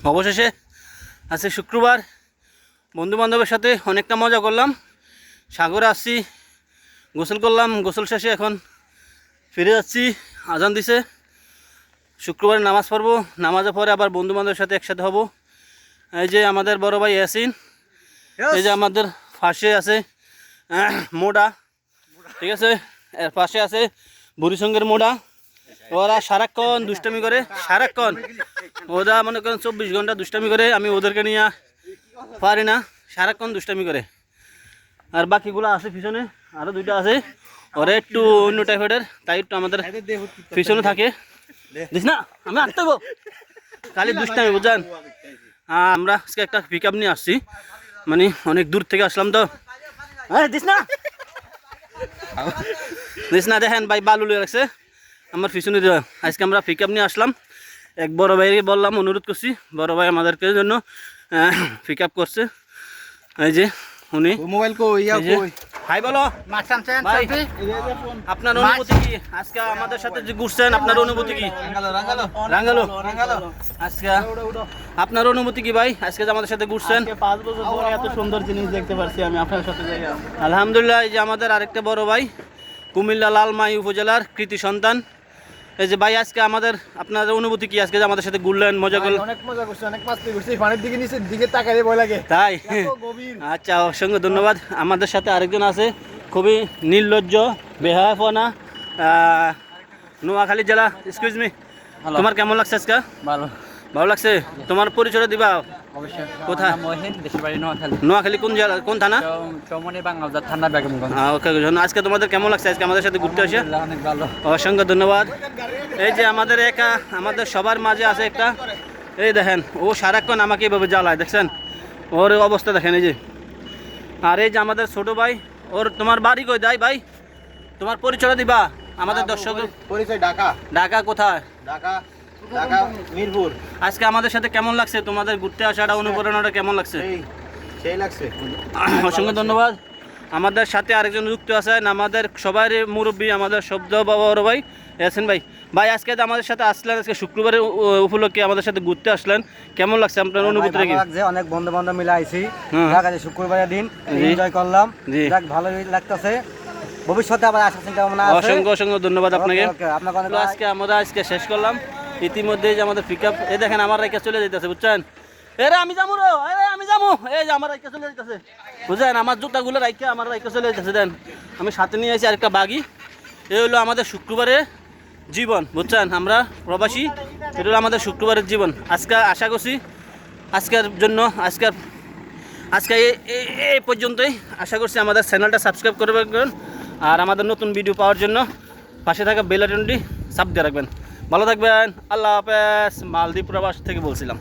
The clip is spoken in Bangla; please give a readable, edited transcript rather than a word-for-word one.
অবশেষে আজকে শুক্রবার বন্ধুবান্ধবের সাথে অনেকটা মজা করলাম। সাগরে আসছি, গোসল করলাম, গোসল শেষে এখন ফিরে যাচ্ছি। আজান দিছে, শুক্রবারে নামাজ পড়বো, নামাজের পরে আবার বন্ধুবান্ধবের সাথে একসাথে হব। এই যে আমাদের বড় ভাই ইয়াসিন, এই যে আমাদের পাশে আছে মোডা, ঠিক আছে, এর পাশে আছে বুড়িসঙ্গের মোডা। ওরা সারাক্ষণ দুষ্টামি করে, সারাক্ষণ ওরা মনে করেন 24 ঘন্টা দুষ্টামি করে। আমি ওদেরকে নিয়ে পারি না, সারাক্ষণ দুষ্টামি করে। আর বাকিগুলো আছে পিছনে, আরও দুইটা আছে, ওরা একটু অন্য টাইপের, তাই একটু আমাদের পিছনে থাকে। দিস না, আমি আনতে হবো খালি দুষ্টামি, বুঝছেন। আমরা আজকে একটা পিক আপ নিয়ে আসছি, মানে অনেক দূর থেকে আসলাম তো। দিস না, দিস না, দেখেন ভাই বালু লিয়ে রাখছে আমার পিছনে। আজকে আমরা পিক আপ নিয়ে আসলাম। এক বড় ভাইকে বললাম, অনুরোধ করছি, বড় ভাই আমাদেরকে জন্য পিক আপ করছে। এই যে উনি মোবাইল কই হাই বলো ভাই, আপনার অনুভূতি কি আজকে আমাদের সাথে যে ঘুরছেন? আপনার অনুভূতি কি? রাঙ্গালো আজকে আপনার অনুভূতি কি ভাই, আজকে যে আমাদের সাথে ঘুরছেন? 5 বছর পরে এত সুন্দর জিনিস দেখতে পারছি আমি আপনার সাথে জায়গা। আলহামদুলিল্লাহ। এই যে আমাদের আরেকটা বড় ভাই, কুমিল্লা লালমাই উপজেলার কৃতি সন্তান। এই যে ভাই, আজকে আমাদের আপনার অনুভূতি কি, আজকে যে আমাদের সাথে ঘুরলেন, মজা করলেন? অনেক মজা করছি, অনেক মাস্তি করছি, পানির দিকে নিচের দিকে তাকালে ভয় লাগে, তাই? গভীর। আচ্ছা, অসংখ্য ধন্যবাদ। আমাদের সাথে আরেকজন আছে, খুবই নির্লজ্জ, বেহায়াপনা, নোয়াখালী জেলা। এক্সকিউজ মি, তোমার কেমন লাগছে আজকে? ভালো ভালো লাগছে? তোমার পরিচয় দিবা? অবশ্যই। কোথায়? মহিন, দেশের বাড়ি নোয়াখালী। নোয়াখালী কোন জেলা, কোন থানা? চৌমনি বাংলাবাজার থানা, বেগমগঞ্জ। ওকে, আজকে তোমাদের কেমন লাগছে আজকে আমাদের সাথে ঘুরতে আসে? অনেক ভালো। অসংখ্য ধন্যবাদ। এই যে আমাদের আমাদের সবার মাঝে আছে একটা, এই দেখেন, ও সারাক্ষণ আমাকে এইভাবে জ্বালায়, দেখছেন ওর অবস্থা দেখেন, এই যে। আর এই যে আমাদের ছোট ভাই, ওর তোমার বাড়ি কই যাই ভাই, তোমার পরিচয় দিবা আমাদের দর্শক? পরিচয় ঢাকা। ঢাকা কোথায়? ঢাকা মিরপুর। আজকে আমাদের সাথে কেমন লাগছে? তোমাদের ঘুরতে আসাটা, অনুপ্রেরণাটা কেমন লাগছে? সেই লাগছে। অসংখ্য ধন্যবাদ। আমাদের সাথে আরেকজন যুক্ত আছেন, আমাদের সবারই মুরব্বী, আমাদের শব্দ বাবা বড় ভাই ইয়াসিন ভাই। ভাই, আজকে আমাদের সাথে আসলেন, আজকে শুক্রবারের উপলক্ষে আমাদের সাথে ঘুরতে আসলেন, কেমন লাগছে আপনার অনুভূতিটা কি? লাগছে, অনেক বন্ধু বান্ধব মিলে আইছি ঢাকা, শুক্রবারের দিন এনজয় করলাম, যাক ভালোই লাগতেছে। ভবিষ্যতে আবার আসার চিন্তা ভাবনা আছে। অসংখ্য ধন্যবাদ আপনাকে। আপনাকে আজকে শেষ করলাম। ইতিমধ্যে যে আমাদের পিক আপ, এই দেখেন আমার রাইকা চলে যেতেছে, বুঝছেন। এরে আমি যাবো রে, আমি যাবো, এই যে আমার রাইকা চলে যেতেছে, বুঝছেন। আমার জুতাগুলো রাইকা আমার রাইকা চলে যেতেছে। দেন আমি সাথে নিয়ে আসি আরেকটা বাগি। এই হলো আমাদের শুক্রবারের জীবন, বুঝছেন। আমরা প্রবাসী, এটা হলো আমাদের শুক্রবারের জীবন। আজকে আশা করছি আজকের জন্য আজকে এই পর্যন্তই। আশা করছি আমাদের চ্যানেলটা সাবস্ক্রাইব করবেন, আর আমাদের নতুন ভিডিও পাওয়ার জন্য পাশে থাকা বেল আইকনটি চাপ দিয়ে রাখবেন। ভালো থাকবেন, আল্লাহ হাফেজ। মালদ্বীপ প্রবাস থেকে বলছিলাম।